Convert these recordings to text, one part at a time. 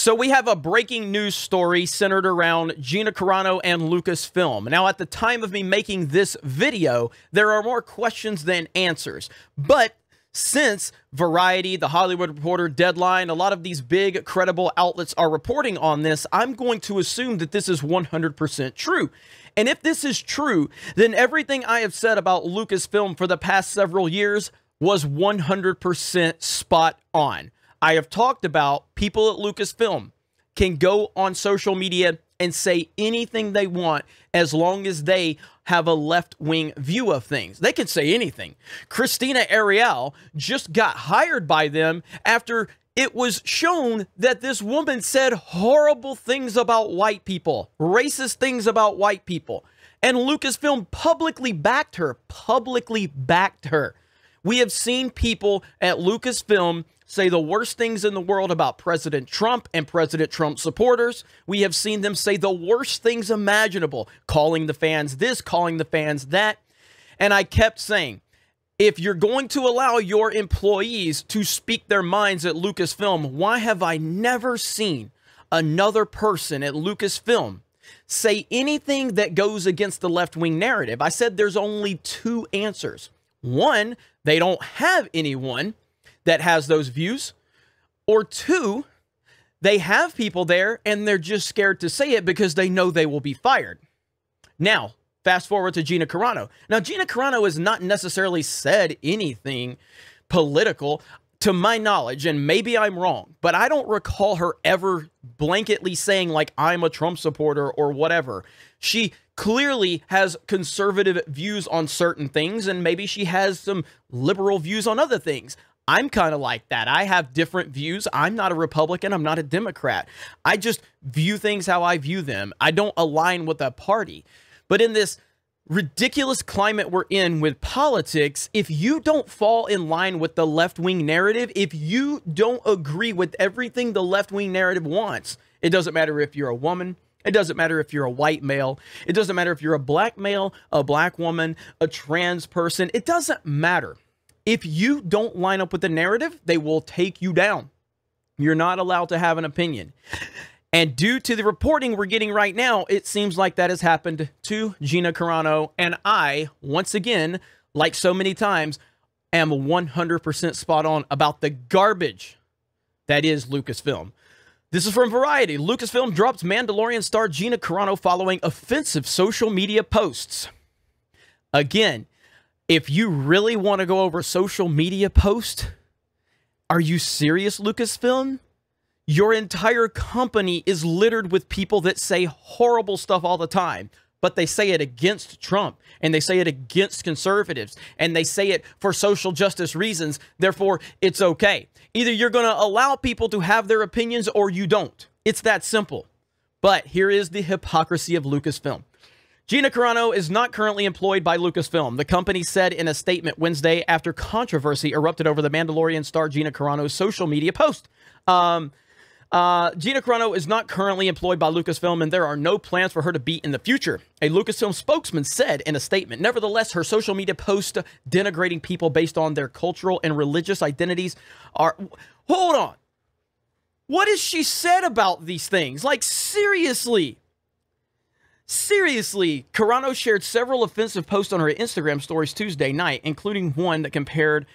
So we have a breaking news story centered around Gina Carano and Lucasfilm. Now, at the time of me making this video, there are more questions than answers. But since Variety, The Hollywood Reporter, Deadline, a lot of these big, credible outlets are reporting on this, I'm going to assume that this is 100% true. And if this is true, then everything I have said about Lucasfilm for the past several years was 100% spot on. I have talked about people at Lucasfilm can go on social media and say anything they want as long as they have a left-wing view of things. They can say anything. Christina Ariel just got hired by them after it was shown that this woman said horrible things about white people, racist things about white people. And Lucasfilm publicly backed her, We have seen people at Lucasfilm say the worst things in the world about President Trump and President Trump supporters. We have seen them say the worst things imaginable, calling the fans this, calling the fans that. And I kept saying, if you're going to allow your employees to speak their minds at Lucasfilm, why have I never seen another person at Lucasfilm say anything that goes against the left-wing narrative? I said there's only two answers. One, they don't have anyone that has those views, or two, they have people there and they're just scared to say it because they know they will be fired. Now, fast forward to Gina Carano. Now, Gina Carano has not necessarily said anything political to my knowledge, and maybe I'm wrong, but I don't recall her ever blanketly saying like, I'm a Trump supporter or whatever. She clearly has conservative views on certain things, and maybe she has some liberal views on other things. I'm kind of like that. I have different views. I'm not a Republican. I'm not a Democrat. I just view things how I view them. I don't align with a party. But in this ridiculous climate we're in with politics, if you don't fall in line with the left-wing narrative, if you don't agree with everything the left-wing narrative wants, it doesn't matter if you're a woman, it doesn't matter if you're a white male, it doesn't matter if you're a black male, a black woman, a trans person, it doesn't matter. If you don't line up with the narrative, they will take you down. You're not allowed to have an opinion. And due to the reporting we're getting right now, it seems like that has happened to Gina Carano. And I, once again, like so many times, am 100% spot on about the garbage that is Lucasfilm. This is from Variety. Lucasfilm drops Mandalorian star Gina Carano following offensive social media posts. Again, if you really want to go over social media posts, are you serious, Lucasfilm? Your entire company is littered with people that say horrible stuff all the time, but they say it against Trump, and they say it against conservatives, and they say it for social justice reasons. Therefore, it's okay. Either you're going to allow people to have their opinions or you don't. It's that simple. But here is the hypocrisy of Lucasfilm. Gina Carano is not currently employed by Lucasfilm. The company said in a statement Wednesday after controversy erupted over the Mandalorian star Gina Carano's social media post. Gina Carano is not currently employed by Lucasfilm, and there are no plans for her to be in the future. A Lucasfilm spokesman said in a statement, nevertheless, her social media posts denigrating people based on their cultural and religious identities are... Hold on. What has she said about these things? Like, seriously. Seriously, Carano shared several offensive posts on her Instagram stories Tuesday night, including one that compared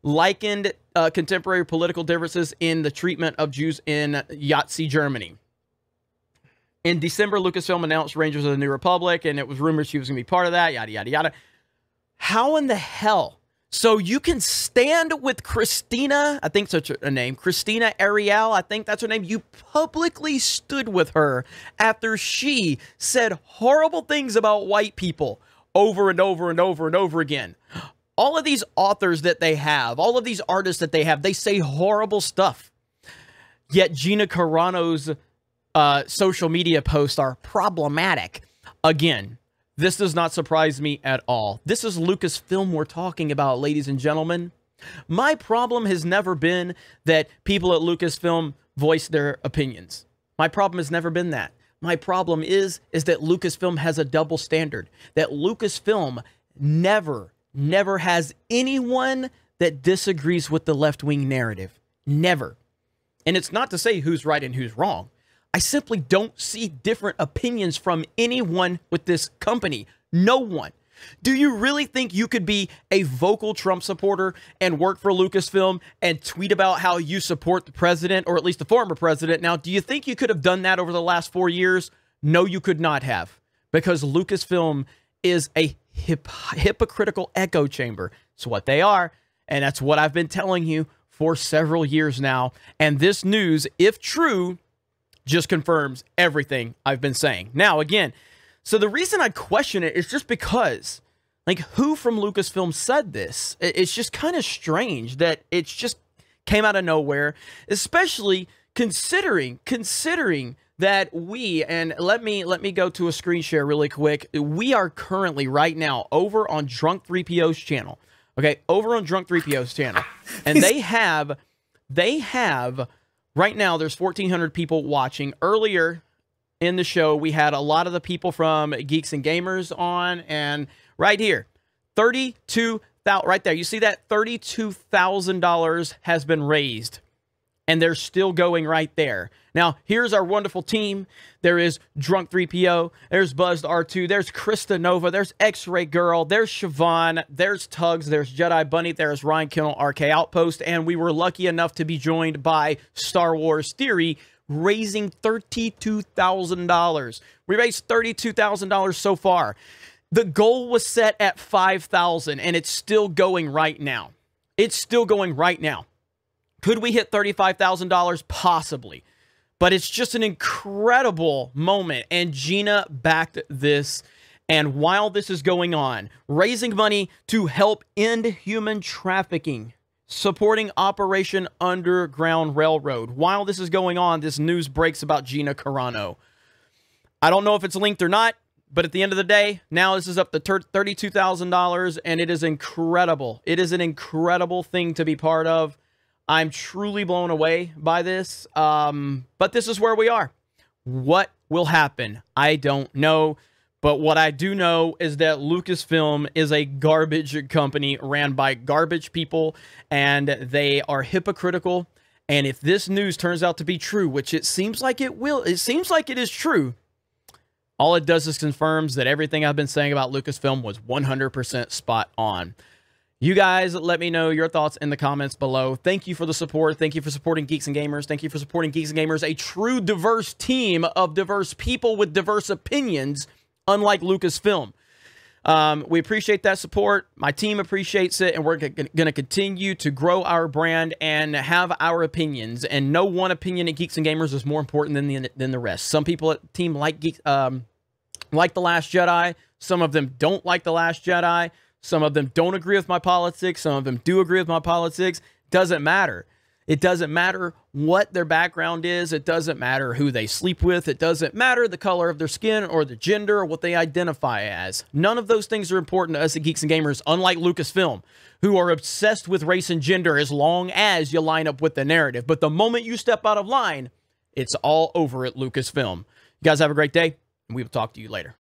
likened contemporary political differences in the treatment of Jews in Nazi Germany. In December, Lucasfilm announced Rangers of the New Republic, and it was rumored she was going to be part of that, yada, yada, yada. How in the hell? So you can stand with Christina, I think that's her name, Christina Ariel, I think that's her name. You publicly stood with her after she said horrible things about white people over and over and over and over again. All of these authors that they have, all of these artists that they have, they say horrible stuff. Yet Gina Carano's social media posts are problematic. Again, this does not surprise me at all. This is Lucasfilm we're talking about, ladies and gentlemen. My problem has never been that people at Lucasfilm voice their opinions. My problem has never been that. My problem is that Lucasfilm has a double standard. That Lucasfilm never has anyone that disagrees with the left-wing narrative. Never. And it's not to say who's right and who's wrong. I simply don't see different opinions from anyone with this company. No one. Do you really think you could be a vocal Trump supporter and work for Lucasfilm and tweet about how you support the president, or at least the former president? Now, do you think you could have done that over the last 4 years? No, you could not have, because Lucasfilm is a hypocritical echo chamber. It's what they are, and that's what I've been telling you for several years now. And this news, if true, just confirms everything I've been saying. Now, again, so the reason I question it is just because, like, who from Lucasfilm said this? It's just kind of strange that it's just came out of nowhere, especially considering that we, and let me go to a screen share really quick. We are currently right now over on Drunk 3PO's channel. Okay, over on Drunk 3PO's channel. And they have right now there's 1,400 people watching. Earlier in the show, we had a lot of the people from Geeks and Gamers on, and right here, 32,000 right there. You see that? $32,000 has been raised, and they're still going right there. Now, here's our wonderful team. There is Drunk 3PO, there's Buzzed R2, there's Krista Nova, there's X-Ray Girl, there's Siobhan, there's Tugs, there's Jedi Bunny, there's Ryan Kennel, RK Outpost, and we were lucky enough to be joined by Star Wars Theory, raising $32,000. We raised $32,000 so far. The goal was set at $5,000, and it's still going right now. It's still going right now. Could we hit $35,000? Possibly. But it's just an incredible moment, and Gina backed this. And while this is going on, raising money to help end human trafficking, supporting Operation Underground Railroad. While this is going on, this news breaks about Gina Carano. I don't know if it's linked or not, but at the end of the day, now this is up to $32,000, and it is incredible. It is an incredible thing to be part of. I'm truly blown away by this, but this is where we are. What will happen? I don't know. But what I do know is that Lucasfilm is a garbage company ran by garbage people, and they are hypocritical. And if this news turns out to be true, which it seems like it will, it seems like it is true, all it does is confirms that everything I've been saying about Lucasfilm was 100% spot on. You guys, let me know your thoughts in the comments below. Thank you for the support. Thank you for supporting Geeks and Gamers. Thank you for supporting Geeks and Gamers, a true diverse team of diverse people with diverse opinions, unlike Lucasfilm. We appreciate that support. My team appreciates it, and we're going to continue to grow our brand and have our opinions. And no one opinion at Geeks and Gamers is more important than the rest. Some people at the team like The Last Jedi. Some of them don't like The Last Jedi. Some of them don't agree with my politics. Some of them do agree with my politics. Doesn't matter. It doesn't matter what their background is. It doesn't matter who they sleep with. It doesn't matter the color of their skin or the gender or what they identify as. None of those things are important to us at Geeks and Gamers, unlike Lucasfilm, who are obsessed with race and gender as long as you line up with the narrative. But the moment you step out of line, it's all over at Lucasfilm. You guys have a great day, and we will talk to you later.